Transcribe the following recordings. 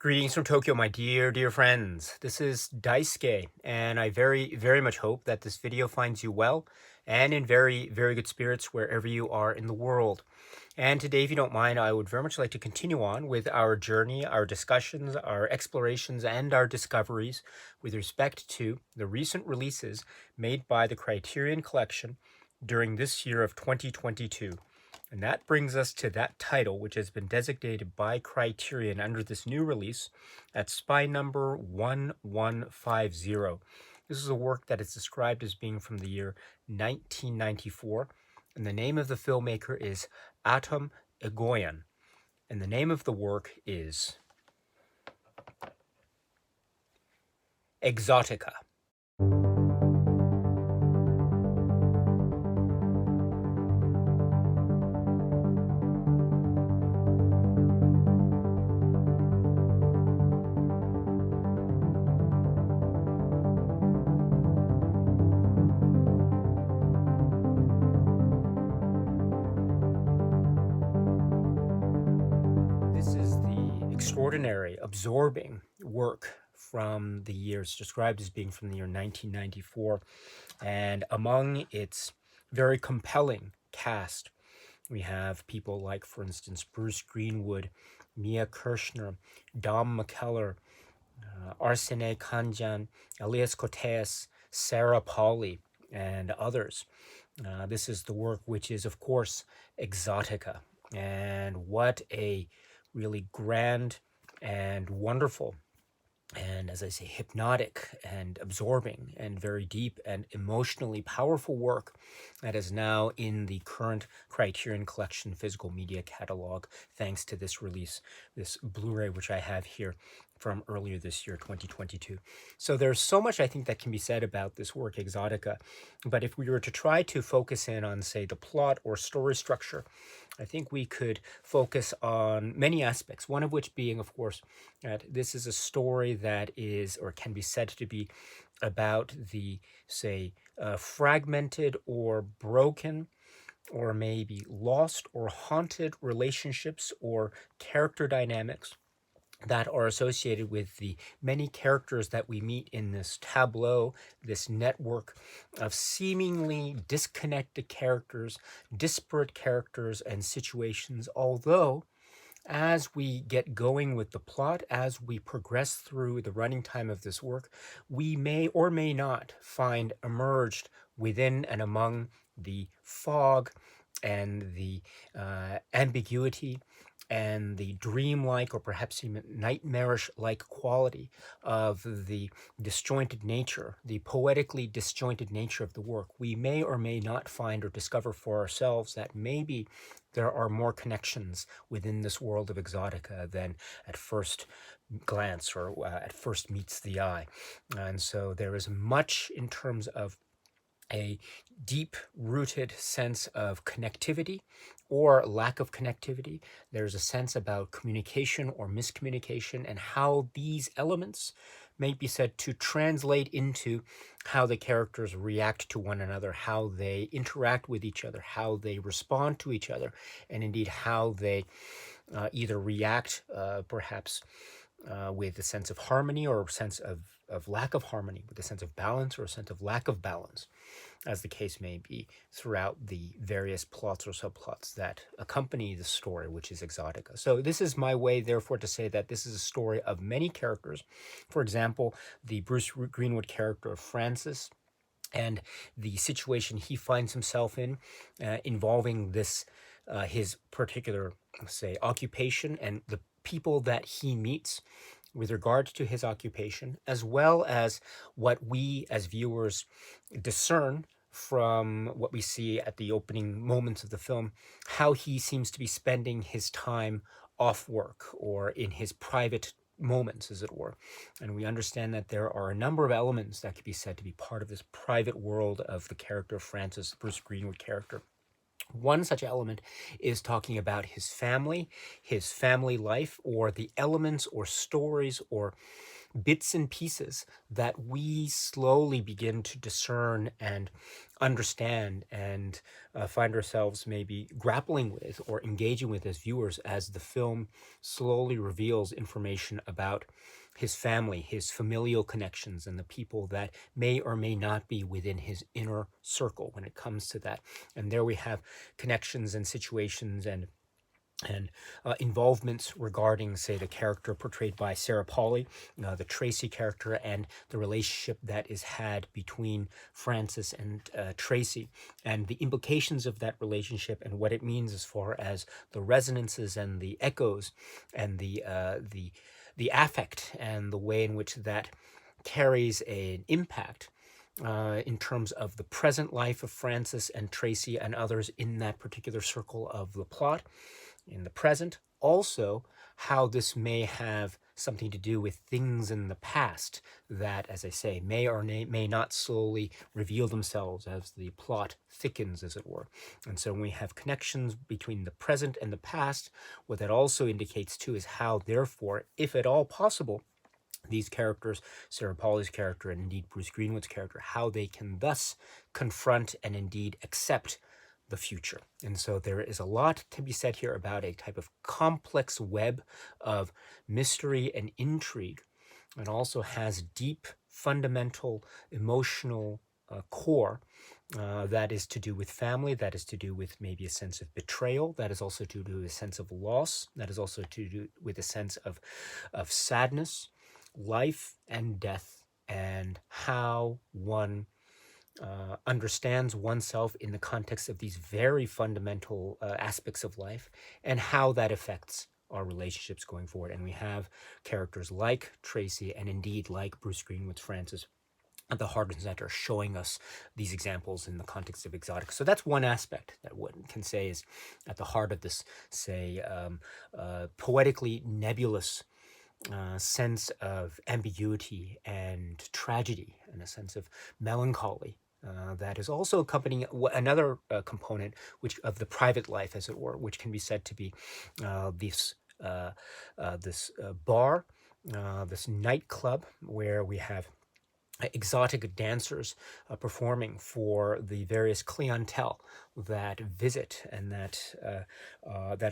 Greetings from Tokyo, my dear friends. This is Daisuke, and I very much hope that this video finds you well and in very good spirits wherever you are in the world. And today, if you don't mind, I would very much like to continue on with our journey, our discussions, our explorations, and our discoveries with respect to the recent releases made by the Criterion Collection during this year of 2022. And that brings us to that title, which has been designated by Criterion under this new release at spy number 1150. This is a work that is described as being from the year 1994, and the name of the filmmaker is Atom Egoyan, and the name of the work is EXOTICA. This is the extraordinary, absorbing work from the years described as being from the year 1994. And among its very compelling cast, we have people like, for instance, Bruce Greenwood, Mia Kirshner, Dom McKellar, Arsene Kanjan, Elias Koteas, Sarah Pauli, and others. This is the work which is, of course, EXOTICA. And what a really grand and wonderful and, as I say, hypnotic and absorbing and very deep and emotionally powerful work that is now in the current Criterion Collection physical media catalog, thanks to this release, this Blu-ray, which I have here from earlier this year, 2022. So there's so much, I think, that can be said about this work, EXOTICA. But if we were to try to focus in on, say, the plot or story structure, I think we could focus on many aspects, one of which being, of course, that this is a story that is, or can be said to be, about the, say, fragmented or broken or maybe lost or haunted relationships or character dynamics that are associated with the many characters that we meet in this tableau, this network of seemingly disconnected characters, disparate characters and situations, although as we get going with the plot, as we progress through the running time of this work, we may or may not find emerged within and among the fog and the ambiguity and the dreamlike or perhaps even nightmarish-like quality of the disjointed nature, the poetically disjointed nature of the work, we may or may not find or discover for ourselves that maybe there are more connections within this world of EXOTICA than at first glance or at first meets the eye. And so there is much in terms of a deep-rooted sense of connectivity or lack of connectivity. There's a sense about communication or miscommunication and how these elements may be said to translate into how the characters react to one another, how they interact with each other, how they respond to each other, and indeed how they either react perhaps with a sense of harmony or a sense of lack of harmony, with a sense of balance or a sense of lack of balance, as the case may be, throughout the various plots or subplots that accompany the story, which is EXOTICA. So this is my way, therefore, to say that this is a story of many characters. For example, the Bruce Greenwood character of Francis, and the situation he finds himself in, involving this, his particular, say, occupation and the people that he meets with regard to his occupation, as well as what we as viewers discern from what we see at the opening moments of the film, how he seems to be spending his time off work or in his private moments, as it were. And we understand that there are a number of elements that could be said to be part of this private world of the character of Francis, the Bruce Greenwood character. One such element is talking about his family life, or the elements or stories or bits and pieces that we slowly begin to discern and understand and find ourselves maybe grappling with or engaging with as viewers as the film slowly reveals information about his family, his familial connections, and the people that may or may not be within his inner circle when it comes to that. And there we have connections and situations and involvements regarding, say, the character portrayed by Sarah Polley, the Tracy character, and the relationship that is had between Francis and Tracy, and the implications of that relationship and what it means as far as the resonances and the echoes and the affect and the way in which that carries an impact in terms of the present life of Francis and Tracy and others in that particular circle of the plot in the present. Also, how this may have something to do with things in the past that, as I say, may or may not slowly reveal themselves as the plot thickens, as it were. And so when we have connections between the present and the past, what that also indicates too is how, therefore, if at all possible, these characters, Sarah Polley's character and indeed Bruce Greenwood's character, how they can thus confront and indeed accept the future. And so there is a lot to be said here about a type of complex web of mystery and intrigue, and also has deep, fundamental, emotional core that is to do with family, that is to do with maybe a sense of betrayal, that is also to do with a sense of loss, that is also to do with a sense of sadness, life and death, and how one understands oneself in the context of these very fundamental aspects of life, and how that affects our relationships going forward. And we have characters like Tracy and indeed like Bruce Greenwood's Francis at the heart and center, showing us these examples in the context of EXOTICA. So that's one aspect that one can say is at the heart of this, say, poetically nebulous sense of ambiguity and tragedy, and a sense of melancholy that is also accompanying another component, which of the private life, as it were, which can be said to be this bar, this nightclub, where we have exotic dancers performing for the various clientele that visit and that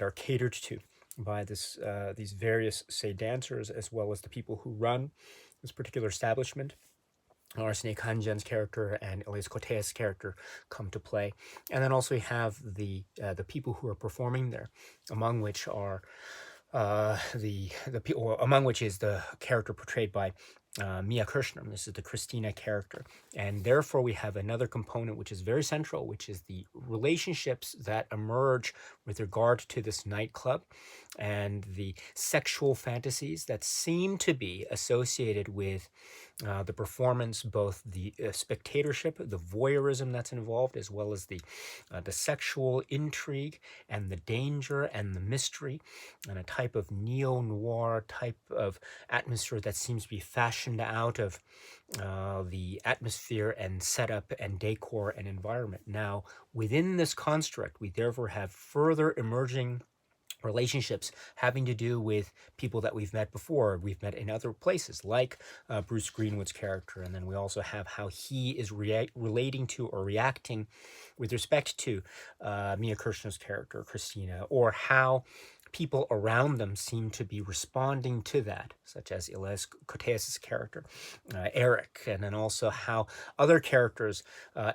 are catered to by these various, say, dancers, as well as the people who run this particular establishment. Arsene Kanjan's character and Elise Cote's character come to play, and then also we have the people who are performing there, among which are the people, among which is the character portrayed by Mia Kirshner. This is the Christina character. And therefore we have another component which is very central, which is the relationships that emerge with regard to this nightclub and the sexual fantasies that seem to be associated with the performance, both the spectatorship, the voyeurism that's involved, as well as the sexual intrigue and the danger and the mystery, and a type of neo-noir type of atmosphere that seems to be fashioned out of the atmosphere and setup and decor and environment. Now, within this construct, we therefore have further emerging relationships having to do with people that we've met before, we've met in other places, like Bruce Greenwood's character. And then we also have how he is relating to or reacting with respect to Mia Kirshner's character, Christina, or how people around them seem to be responding to that, such as Elias Koteas' character, Eric, and then also how other characters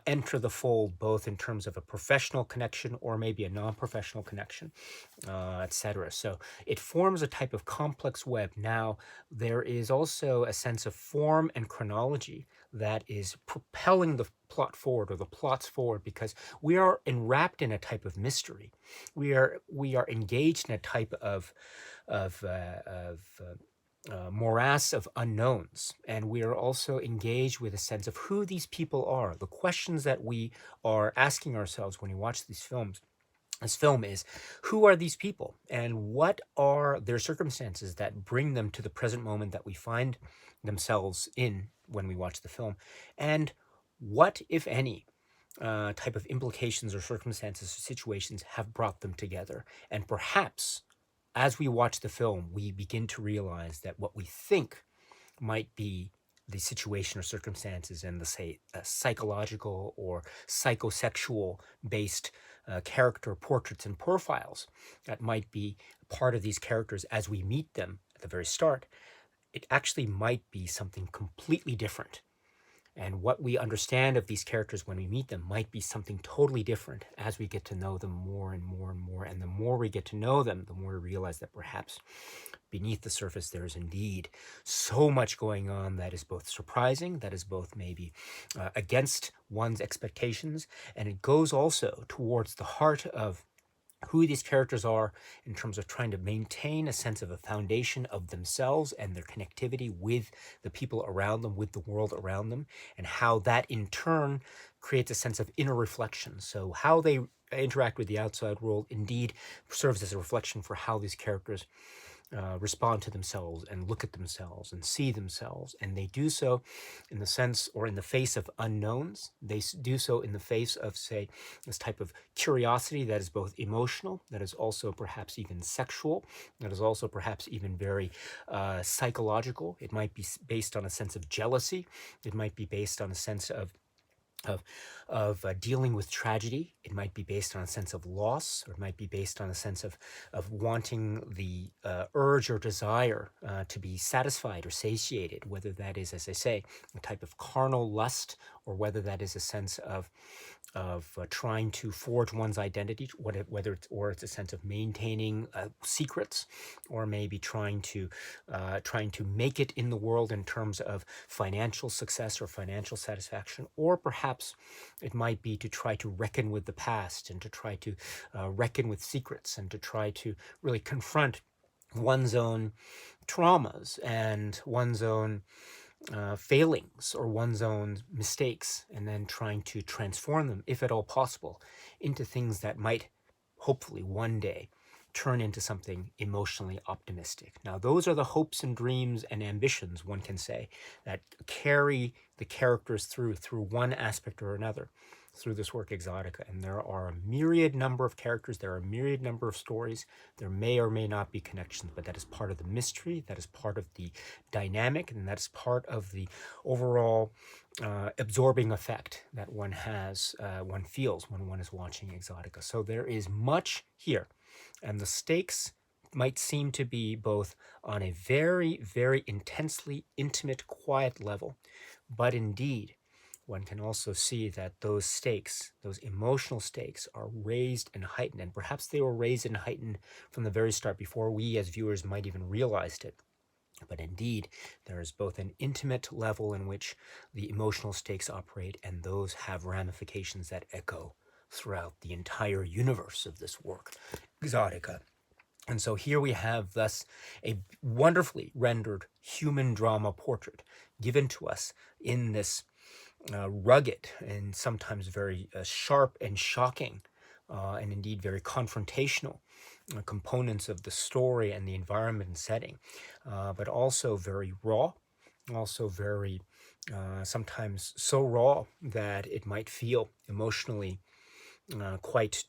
enter the fold, both in terms of a professional connection or maybe a non-professional connection, etc. So it forms a type of complex web. Now, there is also a sense of form and chronology that is propelling the plot forward, or the plots forward, because we are enwrapped in a type of mystery. We are engaged in a type of morass of unknowns, and we are also engaged with a sense of who these people are. The questions that we are asking ourselves when we watch these films. This film is, who are these people, and what are their circumstances that bring them to the present moment that we find themselves in when we watch the film, and what, if any, type of implications or circumstances or situations have brought them together. And perhaps, as we watch the film, we begin to realize that what we think might be the situation or circumstances and the, say, psychological or psychosexual based character portraits and profiles that might be part of these characters as we meet them at the very start. It actually might be something completely different. And what we understand of these characters when we meet them might be something totally different as we get to know them more and more and more. And the more we get to know them, the more we realize that perhaps beneath the surface there is indeed so much going on that is both surprising, that is both maybe against one's expectations, and it goes also towards the heart of who these characters are in terms of trying to maintain a sense of a foundation of themselves and their connectivity with the people around them, with the world around them, and how that in turn creates a sense of inner reflection. So how they interact with the outside world indeed serves as a reflection for how these characters respond to themselves and look at themselves and see themselves. And they do so in the sense or in the face of unknowns. They do so in the face of, say, this type of curiosity that is both emotional, that is also perhaps even sexual, that is also perhaps even very psychological. It might be based on a sense of jealousy. It might be based on a sense of dealing with tragedy. It might be based on a sense of loss, or it might be based on a sense of wanting the urge or desire to be satisfied or satiated, whether that is, as I say, a type of carnal lust, or whether that is a sense of trying to forge one's identity, whether it's a sense of maintaining secrets, or maybe trying to make it in the world in terms of financial success or financial satisfaction, or perhaps it might be to try to reckon with the past and to try to reckon with secrets and to try to really confront one's own traumas and one's own failings or one's own mistakes, and then trying to transform them, if at all possible, into things that might hopefully one day turn into something emotionally optimistic. Now, those are the hopes and dreams and ambitions, one can say, that carry the characters through one aspect or another through this work Exotica. And there are a myriad number of characters, there are a myriad number of stories. There may or may not be connections, but that is part of the mystery, that is part of the dynamic, and that's part of the overall absorbing effect that one has, one feels when one is watching Exotica. So there is much here, and the stakes might seem to be both on a very, very intensely intimate, quiet level, but indeed, one can also see that those stakes, those emotional stakes, are raised and heightened, and perhaps they were raised and heightened from the very start before we as viewers might even realized it. But indeed, there is both an intimate level in which the emotional stakes operate, and those have ramifications that echo throughout the entire universe of this work, Exotica. And so here we have thus a wonderfully rendered human drama portrait given to us in this rugged and sometimes very sharp and shocking and indeed very confrontational components of the story and the environment and setting, but also very raw, also very sometimes so raw that it might feel emotionally quite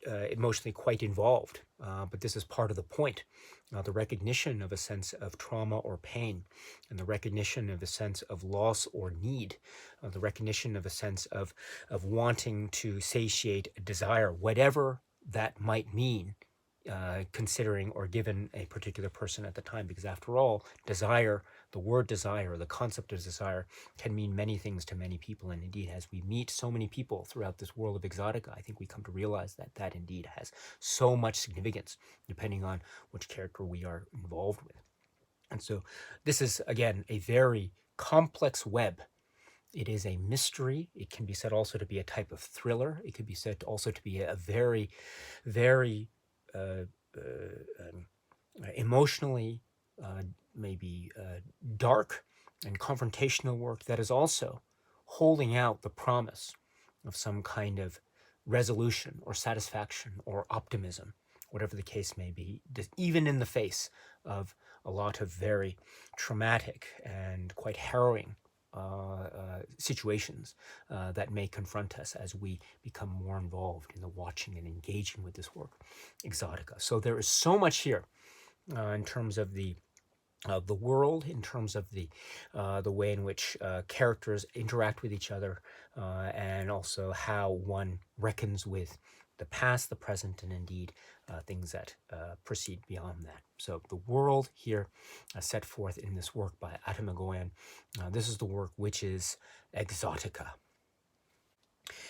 involved. But this is part of the point. The recognition of a sense of trauma or pain, and the recognition of a sense of loss or need, the recognition of a sense of wanting to satiate a desire, whatever that might mean, considering or given a particular person at the time. Because after all, desire, the word desire, the concept of desire, can mean many things to many people. And indeed, as we meet so many people throughout this world of Exotica, I think we come to realize that that indeed has so much significance, depending on which character we are involved with. And so this is, again, a very complex web. It is a mystery. It can be said also to be a type of thriller. It could be said also to be a very, very emotionally maybe dark and confrontational work that is also holding out the promise of some kind of resolution or satisfaction or optimism, whatever the case may be, even in the face of a lot of very traumatic and quite harrowing situations that may confront us as we become more involved in the watching and engaging with this work, Exotica. So there is so much here in terms of the the world in terms of the way in which characters interact with each other, and also how one reckons with the past, the present, and indeed things that proceed beyond that. So the world here set forth in this work by Atom Egoyan, this is the work which is Exotica.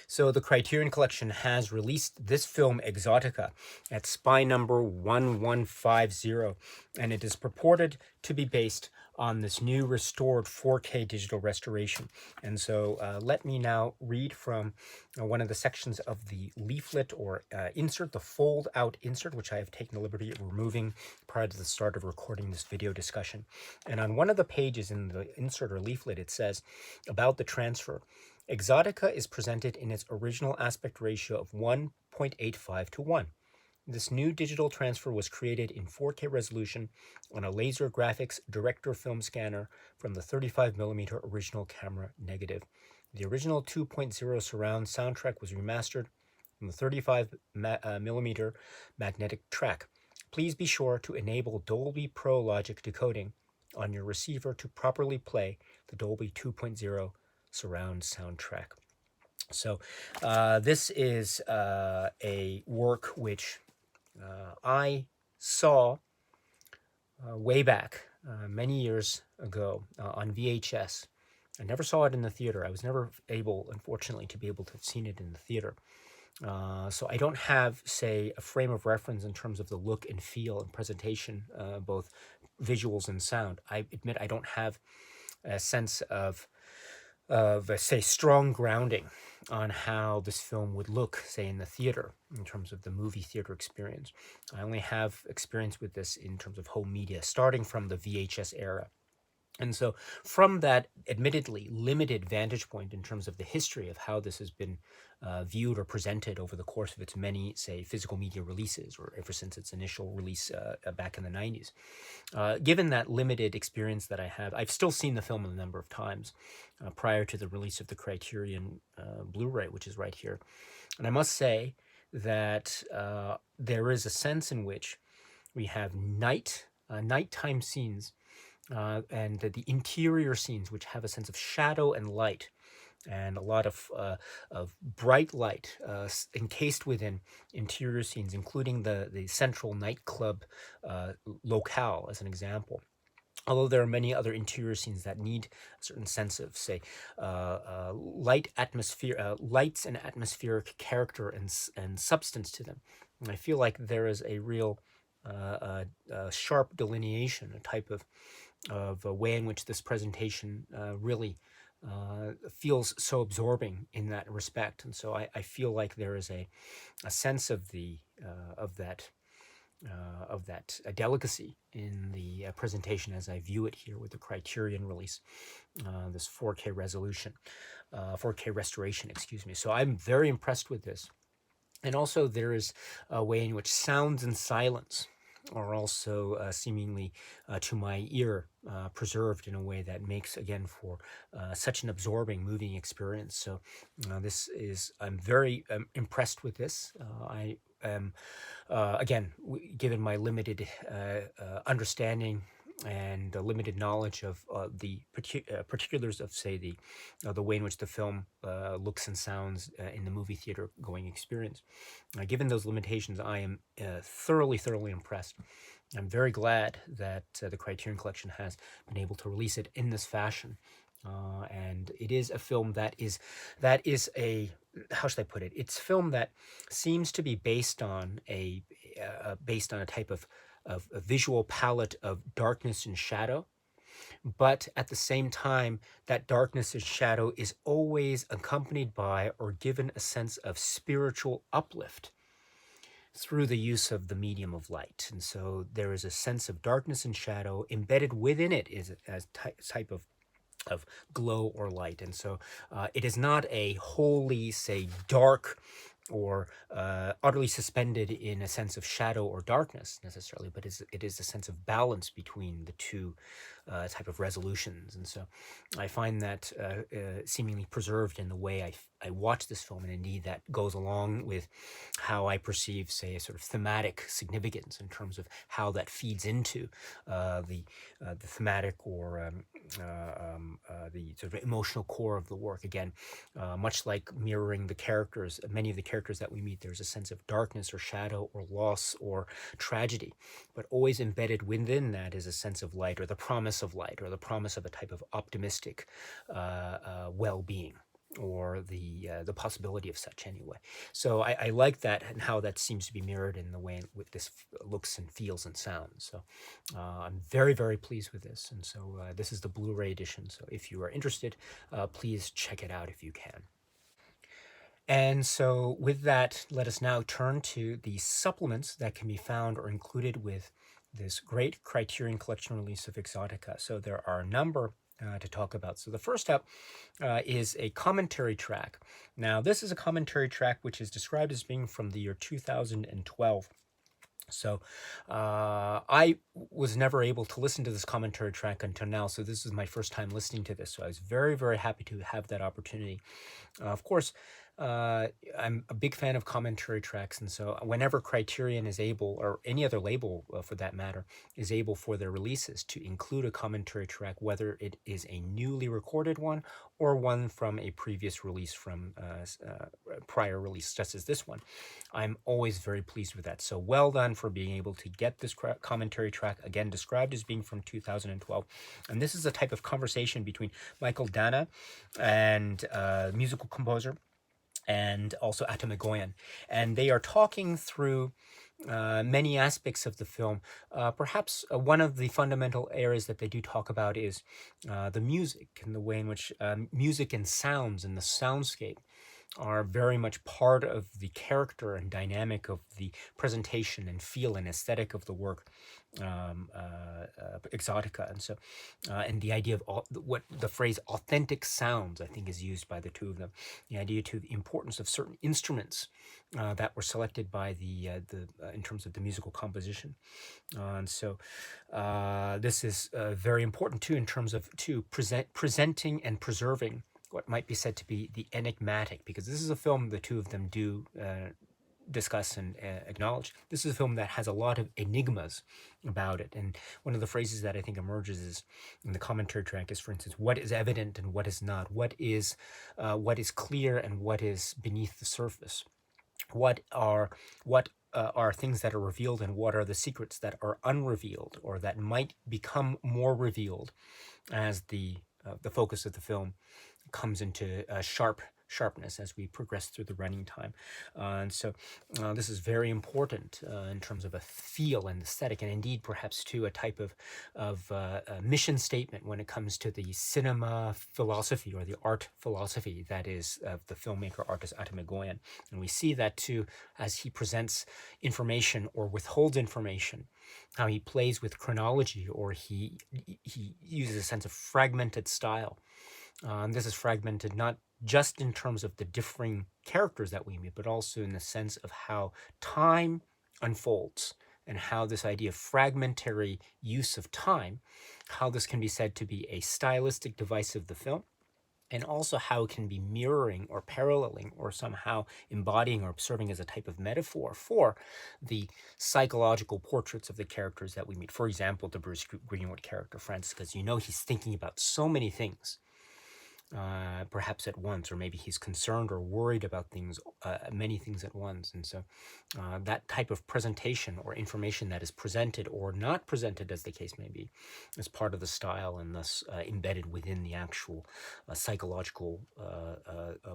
So the Criterion Collection has released this film, Exotica, at spy number 1150, and it is purported to be based on this new restored 4K digital restoration. And so let me now read from one of the sections of the leaflet or insert, the fold-out insert, which I have taken the liberty of removing prior to the start of recording this video discussion. And on one of the pages in the insert or leaflet, it says, about the transfer, Exotica is presented in its original aspect ratio of 1.85 to 1. This new digital transfer was created in 4K resolution on a laser graphics director film scanner from the 35mm original camera negative. The original 2.0 surround soundtrack was remastered from the 35mm magnetic track. Please be sure to enable Dolby Pro Logic decoding on your receiver to properly play the Dolby 2.0 surround soundtrack. So this is a work which I saw way back many years ago on VHS. I never saw it in the theater. I was never able, unfortunately, to be able to have seen it in the theater. So I don't have, say, a frame of reference in terms of the look and feel and presentation, both visuals and sound. I admit I don't have a sense of say, strong grounding on how this film would look, say, in the theater, in terms of the movie theater experience. I only have experience with this in terms of home media, starting from the VHS era. And so from that admittedly limited vantage point in terms of the history of how this has been viewed or presented over the course of its many, say, physical media releases, or ever since its initial release back in the 90s, given that limited experience that I have, I've still seen the film a number of times prior to the release of the Criterion Blu-ray, which is right here. And I must say that there is a sense in which we have nighttime scenes and the interior scenes, which have a sense of shadow and light, and a lot of bright light encased within interior scenes, including the central nightclub locale, as an example. Although there are many other interior scenes that need a certain sense of, say, lights and atmospheric character and substance to them. And I feel like there is a real sharp delineation, a type of a way in which this presentation really feels so absorbing in that respect. And so I feel like there is a sense of that delicacy in the presentation as I view it here with the Criterion release, this 4K resolution, 4K restoration, excuse me. So I'm very impressed with this. And also there is a way in which sounds and silence are also seemingly to my ear preserved in a way that makes, again, for such an absorbing, moving experience. So I'm very impressed with this. I am, again, given my limited understanding and limited knowledge of the particulars of, say, the way in which the film looks and sounds in the movie theater going experience. Given those limitations, I am thoroughly impressed. I'm very glad that the Criterion Collection has been able to release it in this fashion. And it is a film that is a, how should I put it? It's a film that seems to be based on a type of a visual palette of darkness and shadow, but at the same time, that darkness and shadow is always accompanied by or given a sense of spiritual uplift through the use of the medium of light. And so there is a sense of darkness and shadow embedded within it is a type of glow or light. And so it is not a wholly, say, dark or utterly suspended in a sense of shadow or darkness necessarily, but it is a sense of balance between the two type of resolutions. And so I find that seemingly preserved in the way I watch this film, and indeed that goes along with how I perceive, say, a sort of thematic significance in terms of how that feeds into the thematic or the sort of emotional core of the work. Again, much like mirroring the characters, many of the characters that we meet, there's a sense of darkness or shadow or loss or tragedy, but always embedded within that is a sense of light, or the promise of light, or the promise of a type of optimistic well-being, or the possibility of such anyway. So I like that, and how that seems to be mirrored in the way with this looks and feels and sounds. So I'm very, very pleased with this. And so this is the Blu-ray edition. So if you are interested, please check it out if you can. And so with that, let us now turn to the supplements that can be found or included with this great Criterion Collection release of Exotica. So there are a number to talk about. So the first up is a commentary track. Now, this is a commentary track which is described as being from the year 2012. So I was never able to listen to this commentary track until now, so this is my first time listening to this. So I was very, very happy to have that opportunity. Of course, I'm a big fan of commentary tracks, and so whenever Criterion is able, or any other label for that matter, is able for their releases to include a commentary track, whether it is a newly recorded one or one from a previous release from prior release, just as this one, I'm always very pleased with that. So well done for being able to get this commentary track, again described as being from 2012. And this is a type of conversation between Michael Dana and musical composer, and also Atom Egoyan. And they are talking through many aspects of the film. Perhaps one of the fundamental areas that they do talk about is the music, and the way in which music and sounds and the soundscape are very much part of the character and dynamic of the presentation and feel and aesthetic of the work, Exotica. And so, and the idea of what the phrase authentic sounds, I think, is used by the two of them. The idea to the importance of certain instruments that were selected by the in terms of the musical composition. And so this is very important too, in terms of presenting and preserving what might be said to be the enigmatic, because this is a film the two of them do discuss and acknowledge. This is a film that has a lot of enigmas about it. And one of the phrases that I think emerges is in the commentary track is, for instance, what is evident and what is not? What is clear and what is beneath the surface? What are things that are revealed, and what are the secrets that are unrevealed, or that might become more revealed as the focus of the film comes into sharpness as we progress through the running time. And so this is very important in terms of a feel and aesthetic, and indeed perhaps too a type of mission statement when it comes to the cinema philosophy, or the art philosophy that is the filmmaker artist Atom Egoyan. And we see that too as he presents information or withholds information, how he plays with chronology, or he uses a sense of fragmented style. This is fragmented not just in terms of the differing characters that we meet, but also in the sense of how time unfolds, and how this idea of fragmentary use of time, how this can be said to be a stylistic device of the film, and also how it can be mirroring or paralleling or somehow embodying or serving as a type of metaphor for the psychological portraits of the characters that we meet. For example, the Bruce Greenwood character, Francis, because he's thinking about so many things, perhaps at once, or maybe he's concerned or worried about things, many things at once. And so that type of presentation or information that is presented or not presented, as the case may be, is part of the style, and thus embedded within the actual psychological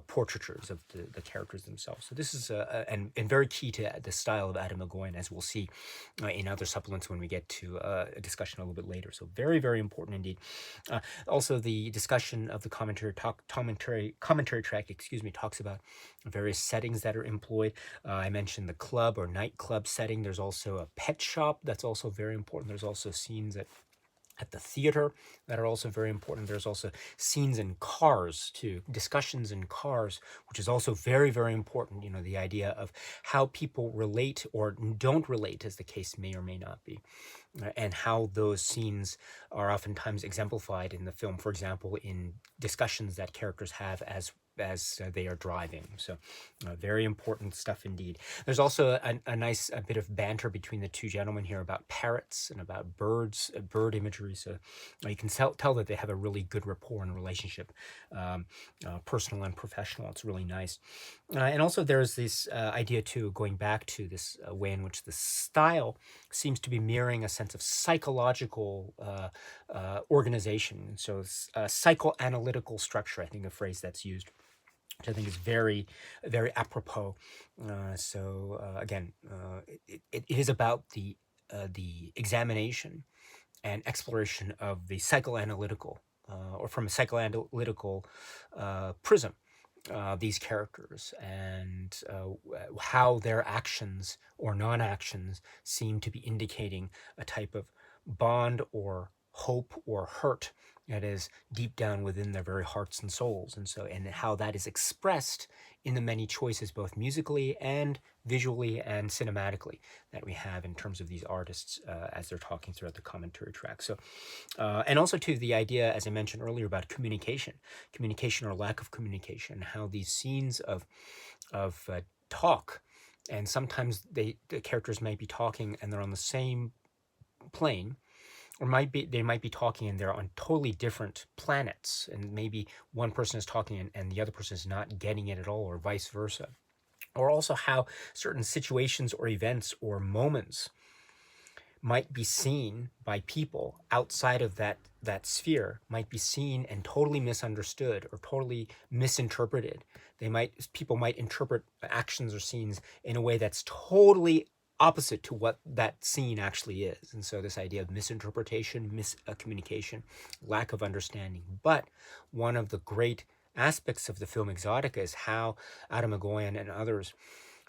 portraitures of the characters themselves. So this is and very key to the style of Atom Egoyan, as we'll see in other supplements when we get to a discussion a little bit later. So very, very important indeed. Also, the discussion of the commentary track, talks about various settings that are employed. I mentioned the club or nightclub setting. There's also a pet shop that's also very important. There's also scenes at at the theater that are also very important. There's also scenes in cars too, discussions in cars, which is also very, very important. The idea of how people relate or don't relate, as the case may or may not be, and how those scenes are oftentimes exemplified in the film. For example, in discussions that characters have as they are driving. So very important stuff indeed. There's also a nice bit of banter between the two gentlemen here about parrots and about birds, bird imagery. So you can tell that they have a really good rapport and relationship, personal and professional. It's really nice. And also there's this idea too, going back to this way in which the style seems to be mirroring a sense of psychological organization. So psychoanalytical structure, I think, a phrase that's used, which I think is very, very apropos. It is about the examination and exploration of the psychoanalytical, or from a psychoanalytical prism, these characters, and how their actions or non-actions seem to be indicating a type of bond or hope or hurt that is deep down within their very hearts and souls. And how that is expressed in the many choices, both musically and visually and cinematically, that we have in terms of these artists as they're talking throughout the commentary track. So, and also to the idea, as I mentioned earlier, about communication or lack of communication, how these scenes of talk, and sometimes the characters might be talking and they're on the same plane, or they might be talking and they're on totally different planets, and maybe one person is talking and the other person is not getting it at all, or vice versa. Or also how certain situations or events or moments might be seen by people outside of that sphere, might be seen and totally misunderstood or totally misinterpreted. People might interpret actions or scenes in a way that's totally opposite to what that scene actually is. And so this idea of misinterpretation, miscommunication, lack of understanding. But one of the great aspects of the film Exotica is how Atom Egoyan and others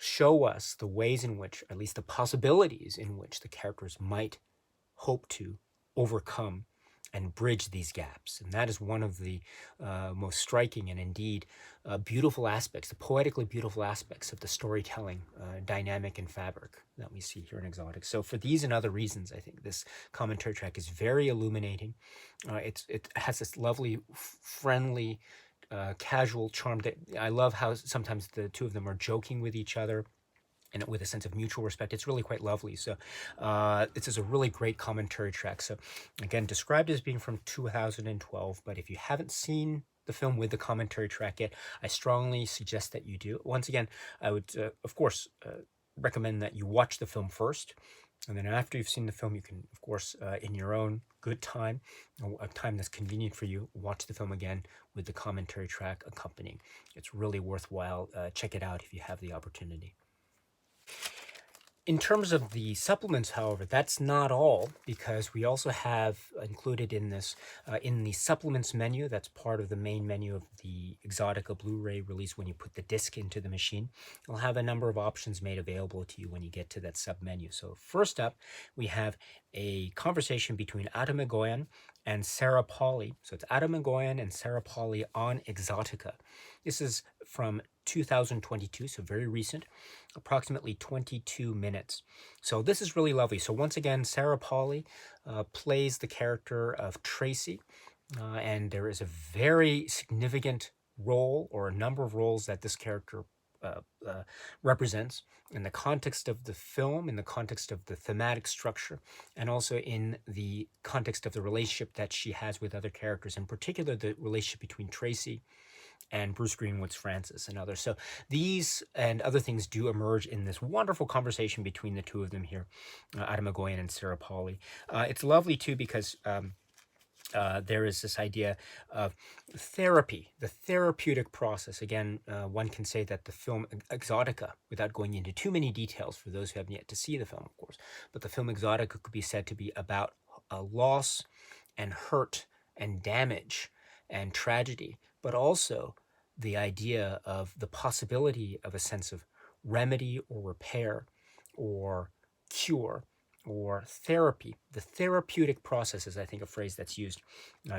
show us the ways in which, at least the possibilities in which, the characters might hope to overcome and bridge these gaps. And that is one of the most striking and indeed beautiful aspects, the poetically beautiful aspects of the storytelling dynamic and fabric that we see here in Exotic. So for these and other reasons, I think this commentary track is very illuminating. It has this lovely, friendly, casual charm. That I love how sometimes the two of them are joking with each other, and with a sense of mutual respect. It's really quite lovely. So this is a really great commentary track. So again, described as being from 2012, but if you haven't seen the film with the commentary track yet, I strongly suggest that you do. Once again, I would, of course, recommend that you watch the film first. And then after you've seen the film, you can, of course, in your own good time, a time that's convenient for you, watch the film again with the commentary track accompanying. It's really worthwhile. Check it out if you have the opportunity. In terms of the supplements, however, that's not all, because we also have included in this, in the supplements menu, that's part of the main menu of the Exotica Blu-ray release when you put the disc into the machine. You'll have a number of options made available to you when you get to that sub-menu. So first up, we have a conversation between Atom Egoyan and Sarah Polley. So it's Atom Egoyan and Sarah Polley on Exotica. This is from 2022, so very recent, approximately 22 minutes. So this is really lovely. So once again, Sarah Polley plays the character of Tracy, and there is a very significant role, or a number of roles, that this character represents in the context of the film, in the context of the thematic structure, and also in the context of the relationship that she has with other characters, in particular the relationship between Tracy and Bruce Greenwood's Francis and others. So these and other things do emerge in this wonderful conversation between the two of them here, Atom Egoyan and Sarah Polley. It's lovely too because there is this idea of therapy, the therapeutic process. Again, one can say that the film Exotica, without going into too many details for those who haven't yet to see the film, of course, but the film Exotica could be said to be about loss and hurt and damage and tragedy, but also the idea of the possibility of a sense of remedy or repair or cure or therapy. The therapeutic process is, I think, a phrase that's used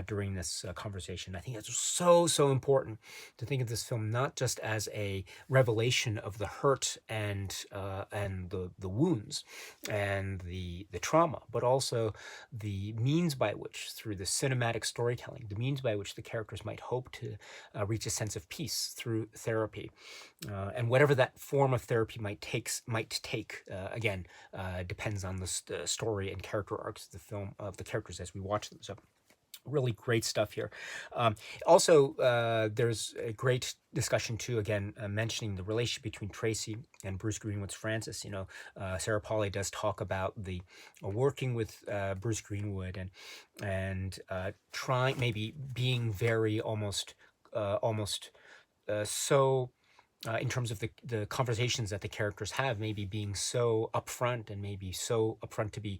during this conversation. I think it's so important to think of this film not just as a revelation of the hurt and the wounds and the trauma, but also the means by which, through the cinematic storytelling, the means by which the characters might hope to reach a sense of peace through therapy, and whatever that form of therapy might take. Again, depends on the story and character arcs of the film, of the characters as we watch them. So really great stuff here. Also, there's a great discussion too, again, mentioning the relationship between Tracy and Bruce Greenwood's Francis. Sarah Polley does talk about the working with Bruce Greenwood and trying, maybe being very almost so in terms of the conversations that the characters have, maybe being so upfront, and maybe so upfront to be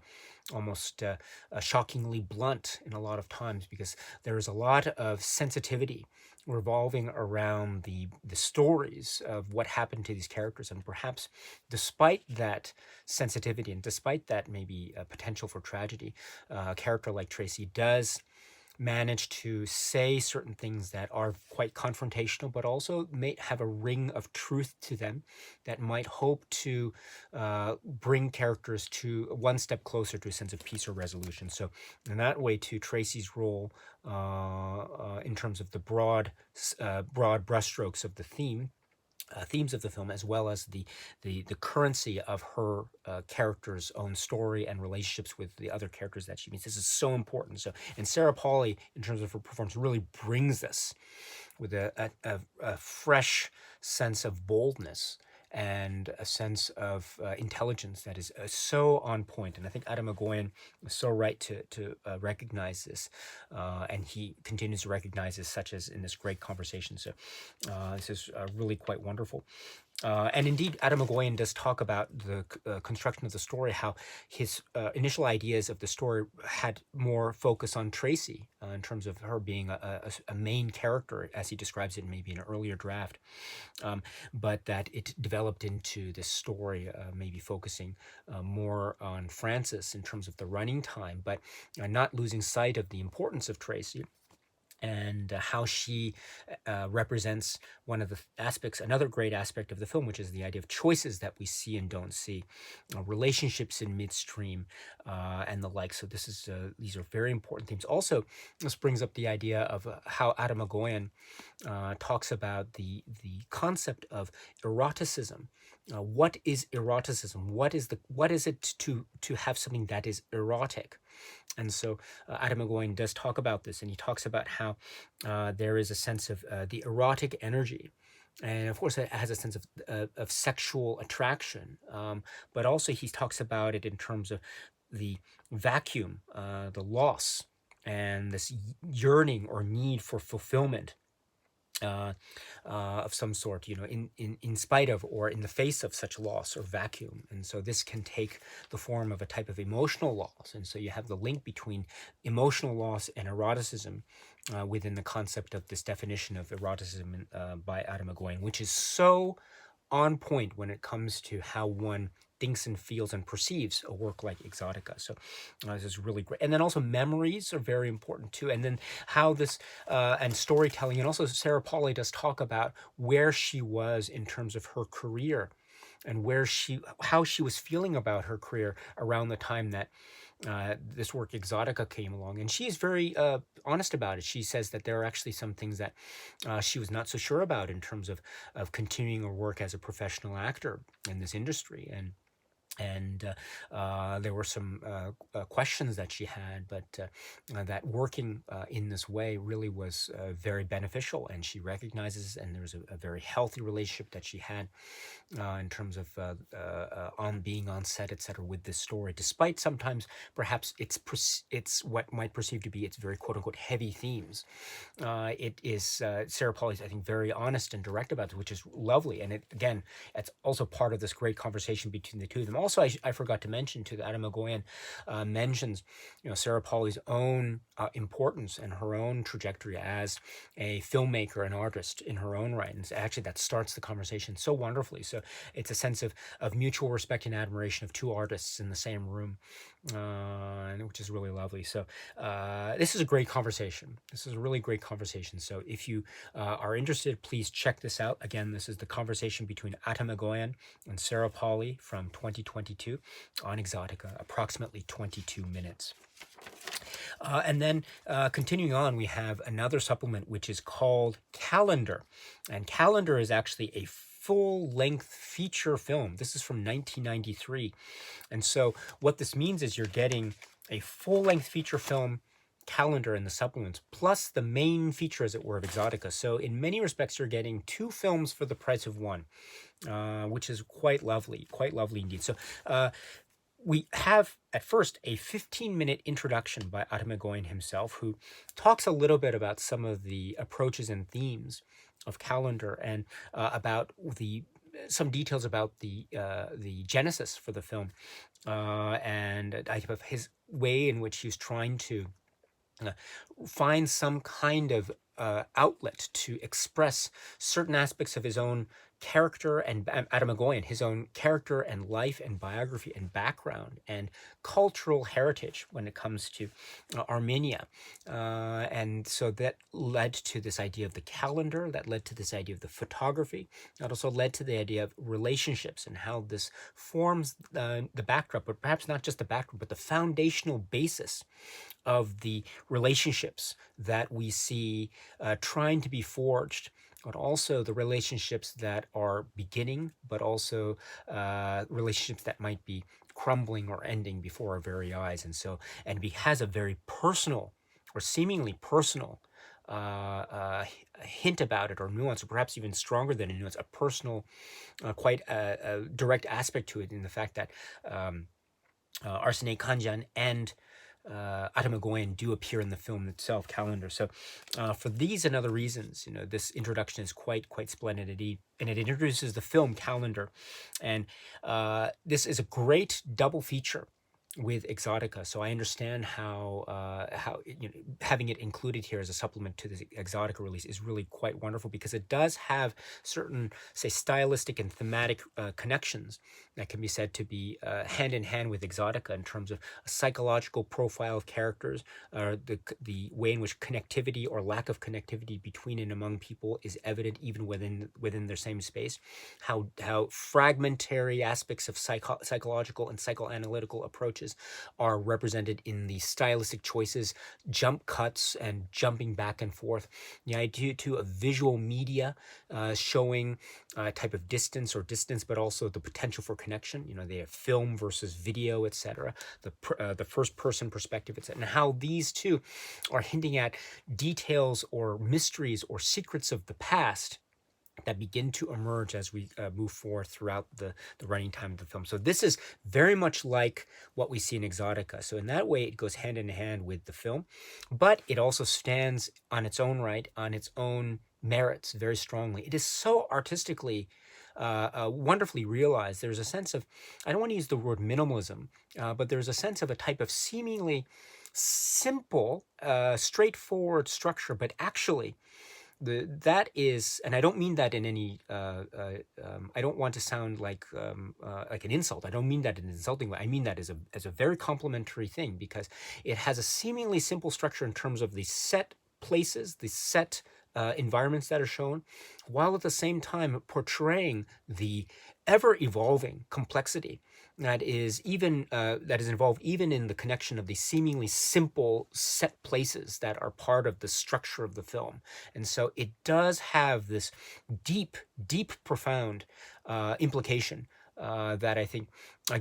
almost shockingly blunt in a lot of times, because there is a lot of sensitivity revolving around the stories of what happened to these characters. And perhaps despite that sensitivity, and despite that maybe potential for tragedy, a character like Tracy does manage to say certain things that are quite confrontational, but also may have a ring of truth to them that might hope to bring characters to one step closer to a sense of peace or resolution. So in that way, too, Tracy's role in terms of the broad brushstrokes of the themes of the film, as well as the currency of her character's own story and relationships with the other characters that she meets. This is so important. So, and Sarah Polley, in terms of her performance, really brings this with a fresh sense of boldness and a sense of intelligence that is so on point. And I think Atom Egoyan was so right to recognize this, and he continues to recognize this, such as in this great conversation. So this is really quite wonderful. And indeed, Atom Egoyan does talk about the construction of the story, how his initial ideas of the story had more focus on Tracy in terms of her being a main character, as he describes it maybe in an earlier draft, but that it developed into this story, maybe focusing more on Francis in terms of the running time, but not losing sight of the importance of Tracy, and how she represents one of the aspects, another great aspect of the film, which is the idea of choices that we see and don't see, relationships in midstream, and the like. So these are very important themes. Also, this brings up the idea of how Atom Egoyan talks about the concept of eroticism. What is eroticism? What is it to have something that is erotic? And so Atom Egoyan does talk about this, and he talks about how there is a sense of the erotic energy. And of course, it has a sense of sexual attraction. But also he talks about it in terms of the vacuum, the loss, and this yearning or need for fulfillment of some sort, in spite of or in the face of such loss or vacuum. And so this can take the form of a type of emotional loss. And so you have the link between emotional loss and eroticism within the concept of this definition of eroticism by Atom Egoyan, which is so on point when it comes to how one thinks and feels and perceives a work like Exotica. So this is really great. And then also memories are very important too. And then how this, and storytelling, and also Sarah Polley does talk about where she was in terms of her career, and how she was feeling about her career around the time that this work Exotica came along. And she's very honest about it. She says that there are actually some things that she was not so sure about in terms of continuing her work as a professional actor in this industry. And there were some questions that she had, but that working in this way really was very beneficial, and she recognizes, and there's a very healthy relationship that she had in terms of on being on set, etc., with this story, despite sometimes perhaps it's what might perceive to be its very quote unquote heavy themes. It is Sarah Polley's, I think, very honest and direct about it, which is lovely, and it's also part of this great conversation between the two of them. also, I forgot to mention too, that Atom Egoyan mentions, Sarah Polley's own importance and her own trajectory as a filmmaker and artist in her own right. And actually, that starts the conversation so wonderfully. So it's a sense of mutual respect and admiration of two artists in the same room, which is really lovely. So this is a great conversation. This is a really great conversation. So if you are interested, please check this out. Again, this is the conversation between Atom Egoyan and Sarah Polley from 2022 on EXOTICA, approximately 22 minutes. And then continuing on, we have another supplement which is called Calendar. And Calendar is actually a full-length feature film. This is from 1993. And so what this means is you're getting a full-length feature film calendar in the supplements, plus the main feature, as it were, of EXOTICA. So in many respects, you're getting two films for the price of one, which is quite lovely indeed. So we have, at first, a 15-minute introduction by Atom Egoyan himself, who talks a little bit about some of the approaches and themes of Calendar, and about some details about the genesis for the film, and of his way in which he's trying to find some kind of outlet to express certain aspects of his own character, and Atom Egoyan, his own character and life and biography and background and cultural heritage when it comes to Armenia. And so that led to this idea of the calendar, that led to this idea of the photography, that also led to the idea of relationships and how this forms the backdrop, but perhaps not just the backdrop, but the foundational basis of the relationships that we see trying to be forged, but also the relationships that are beginning, but also relationships that might be crumbling or ending before our very eyes. And he has a very personal, or seemingly personal, hint about it, or nuance, or perhaps even stronger than a nuance, a personal, quite a direct aspect to it, in the fact that Arsene Khanjan and Atom Egoyan do appear in the film itself, Calendar. So for these and other reasons, this introduction is quite splendid indeed, and it introduces the film Calendar. And this is a great double feature with EXOTICA. So I understand how having it included here as a supplement to the EXOTICA release is really quite wonderful, because it does have certain, say, stylistic and thematic connections that can be said to be hand in hand with EXOTICA, in terms of a psychological profile of characters, the way in which connectivity or lack of connectivity between and among people is evident even within their same space, how fragmentary aspects of psychological and psychoanalytical approaches are represented in the stylistic choices, jump cuts and jumping back and forth. The idea too of visual media showing a type of distance, but also the potential for connection. They have film versus video, etc. The first person perspective, etc. And how these two are hinting at details or mysteries or secrets of the past that begin to emerge as we move forward throughout the running time of the film. So this is very much like what we see in EXOTICA. So in that way, it goes hand in hand with the film, but it also stands on its own right, on its own merits very strongly. It is so artistically wonderfully realized. There's a sense of, I don't want to use the word minimalism, but there's a sense of a type of seemingly simple, straightforward structure, but actually that is, and I don't mean that in any, I don't want to sound like an insult. I don't mean that in an insulting way. I mean that as a very complimentary thing, because it has a seemingly simple structure in terms of the set places, the set environments that are shown, while at the same time portraying the ever-evolving complexity that is involved even in the connection of the seemingly simple set places that are part of the structure of the film. And so it does have this deep, profound implication that I think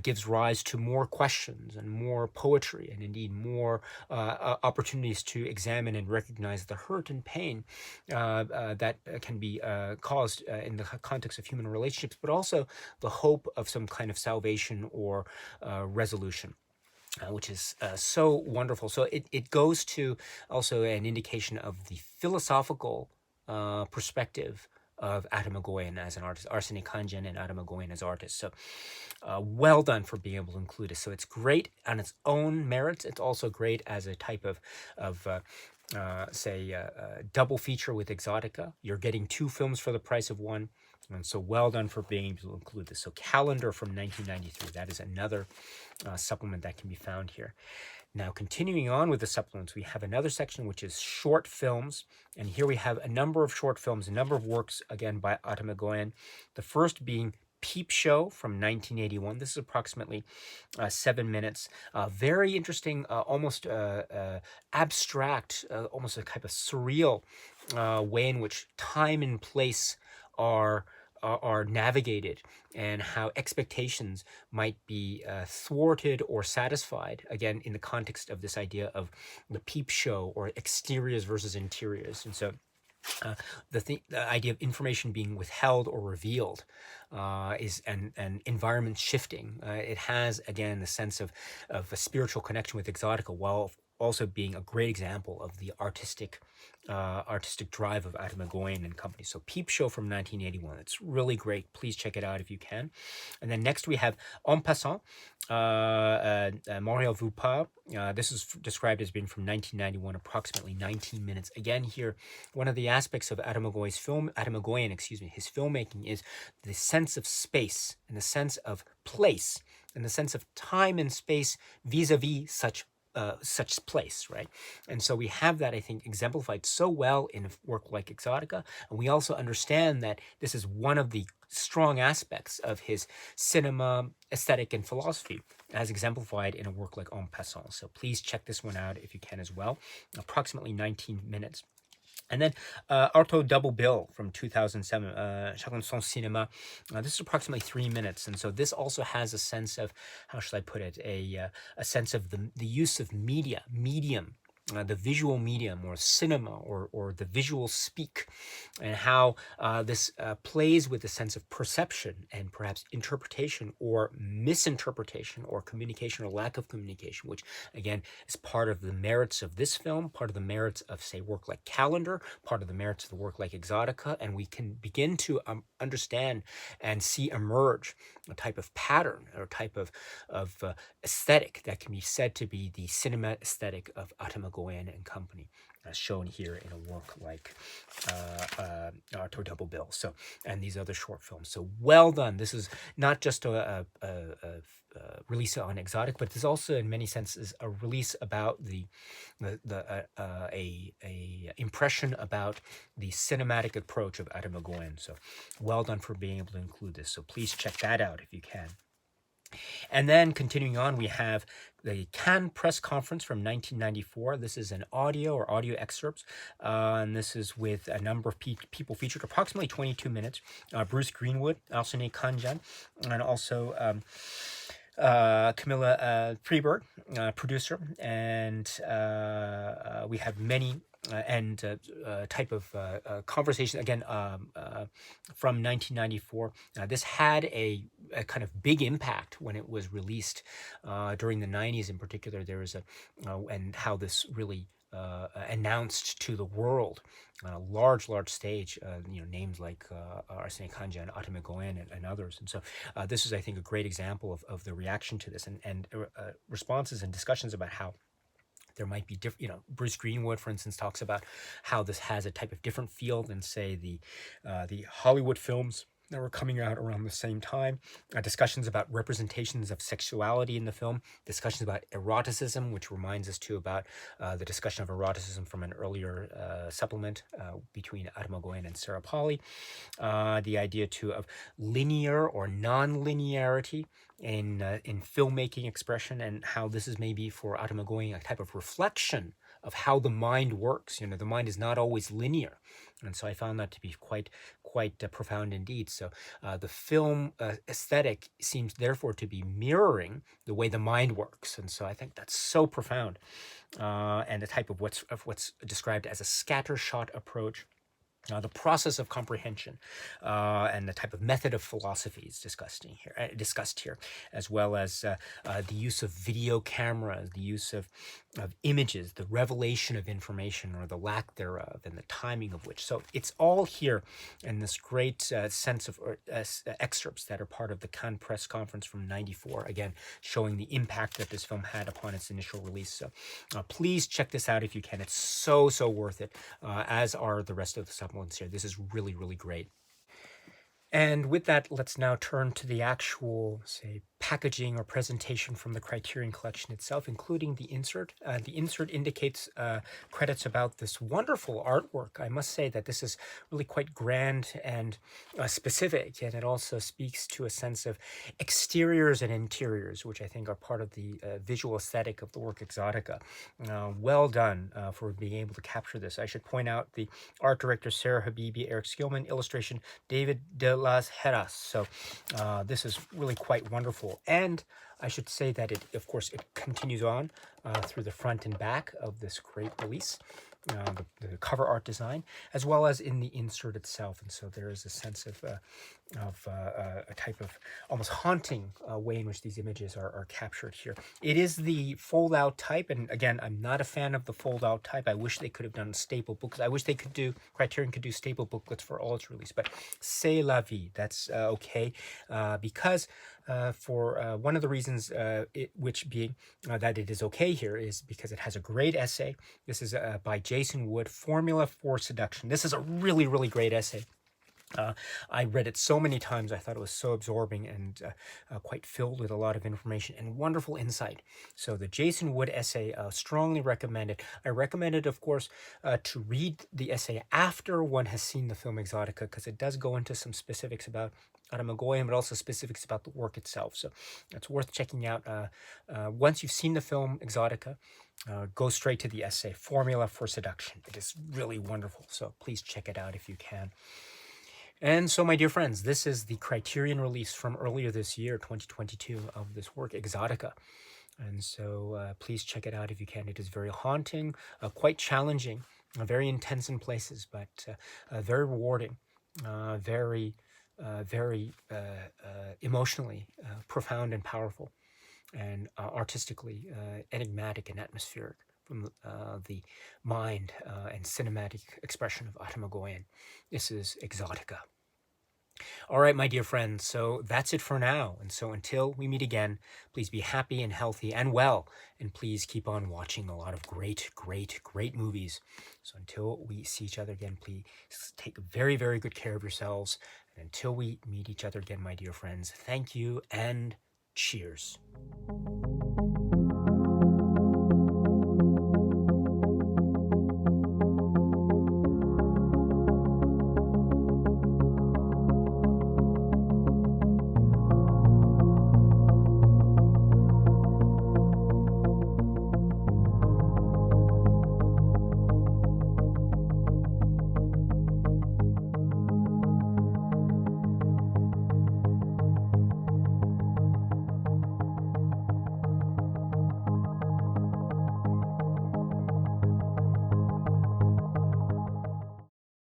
gives rise to more questions and more poetry, and indeed more opportunities to examine and recognize the hurt and pain that can be caused in the context of human relationships, but also the hope of some kind of salvation or resolution. Which is so wonderful. So it goes to also an indication of the philosophical perspective of Atom Egoyan as an artist, Arsene Kanjan and Atom Egoyan as artists. So well done for being able to include it. So it's great on its own merits. It's also great as a type of say, double feature with Exotica. You're getting 2 films for the price of 1. And so well done for being able to include this. So Calendar from 1993, that is another supplement that can be found here. Now, continuing on with the supplements, we have another section which is short films. And here we have a number of short films, a number of works, again, by Atom Egoyan. The first being Peep Show from 1981. This is approximately 7 minutes. Very interesting, almost abstract, almost a kind of surreal way in which time and place are navigated, and how expectations might be thwarted or satisfied, again, in the context of this idea of the peep show, or exteriors versus interiors. And so the idea of information being withheld or revealed is and environment shifting. It has, again, the sense of a spiritual connection with Exotica, while also being a great example of the artistic drive of Atom Egoyan and company. So Peep Show from 1981. It's really great. Please check it out if you can. And then next we have En Passant, Montréal Vous Pas. This is described as being from 1991, approximately 19 minutes. Again, here, one of the aspects of Atom Egoyan, his filmmaking, is the sense of space and the sense of place and the sense of time and space vis-a-vis such place, right? And so we have that, I think, exemplified so well in a work like Exotica. And we also understand that this is one of the strong aspects of his cinema aesthetic and philosophy, as exemplified in a work like En Passant. So please check this one out if you can as well. Approximately 19 minutes. And then Arto Double Bill from 2007, Chacun son cinéma. This is approximately 3 minutes. And so this also has a sense of, how should I put it, a sense of the use of medium, the visual medium, or cinema, or the visual speak, and how this plays with the sense of perception and perhaps interpretation or misinterpretation or communication or lack of communication, which again is part of the merits of this film, part of the merits of, say, work like Calendar, part of the merits of the work like Exotica, and we can begin to understand and see emerge a type of pattern or type of aesthetic that can be said to be the cinema aesthetic of Atom Egoyan and company, as shown here in a work like Arto Double Bill. So, and these other short films. So well done. This is not just a release on Exotic, but it's also, in many senses, a release about a impression about the cinematic approach of Atom Egoyan. So well done for being able to include this. So please check that out if you can. And then continuing on, we have the Cannes press conference from 1994. This is an audio or audio excerpts, and this is with a number of people featured, approximately 22 minutes. Bruce Greenwood, Arsene Kanjan, and also Camilla Freeberg, producer, and we have many type of conversation, again, from 1994. This had a kind of big impact when it was released during the 90s in particular. There was and how this really announced to the world on a large stage, names like Arsene Kanjan, Atom Egoyan, and others. And so this is, I think, a great example of the reaction to this, and responses and discussions about how there might be different, Bruce Greenwood, for instance, talks about how this has a type of different feel than, say, the Hollywood films that were coming out around the same time. Discussions about representations of sexuality in the film, discussions about eroticism, which reminds us too about the discussion of eroticism from an earlier supplement between Atom Egoyan and Sarah Polley. The idea too of linear or non-linearity in filmmaking expression, and how this is maybe for Atom Egoyan a type of reflection of how the mind works. The mind is not always linear, and so I found that to be quite profound indeed. So the film aesthetic seems therefore to be mirroring the way the mind works, and so I think that's so profound, and the type of what's described as a scattershot approach. the process of comprehension and the type of method of philosophy is discussed here, as well as the use of video cameras, the use of images, the revelation of information or the lack thereof, and the timing of which. So it's all here in this great sense of excerpts that are part of the Cannes press conference from '94, again, showing the impact that this film had upon its initial release. So please check this out if you can. It's so worth it, as are the rest of the supplements here. This is really, really great. And with that, let's now turn to the actual, say, packaging or presentation from the Criterion collection itself, including the insert. The insert indicates credits about this wonderful artwork. I must say that this is really quite grand and specific, and it also speaks to a sense of exteriors and interiors, which I think are part of the visual aesthetic of the work EXOTICA. Well done for being able to capture this. I should point out the art director Sarah Habibi, Eric Skillman, illustration David de las Heras. So this is really quite wonderful. And I should say that it, of course, it continues on through the front and back of this great release, the cover art design, as well as in the insert itself. And so there is a sense of a type of almost haunting way in which these images are captured here. It is the fold-out type, and again, I'm not a fan of the fold-out type. I wish they could have done staple booklets. I wish they could do, Criterion could do staple booklets for all its release, but c'est la vie. That's okay, because for one of the reasons which being that it is okay here is because it has a great essay. This is by Jason Wood, Formula for Seduction. This is a really, really great essay. I read it so many times. I thought it was so absorbing and quite filled with a lot of information and wonderful insight. So the Jason Wood essay, strongly recommended. I recommend it, of course, to read the essay after one has seen the film EXOTICA, because it does go into some specifics about Atom Egoyan, but also specifics about the work itself. So it's worth checking out. Once you've seen the film EXOTICA, go straight to the essay, Formula for Seduction. It is really wonderful. So please check it out if you can. And so, my dear friends, this is the Criterion release from earlier this year, 2022, of this work, EXOTICA. And so please check it out if you can. It is very haunting, quite challenging, very intense in places, but very rewarding, very emotionally profound and powerful, and artistically enigmatic and atmospheric from the mind and cinematic expression of Atom Egoyan. This is EXOTICA. All right, my dear friends, so that's it for now. And so until we meet again, please be happy and healthy and well, and please keep on watching a lot of great movies. So until we see each other again, please take very, very good care of yourselves. And until we meet each other again, my dear friends, thank you and cheers.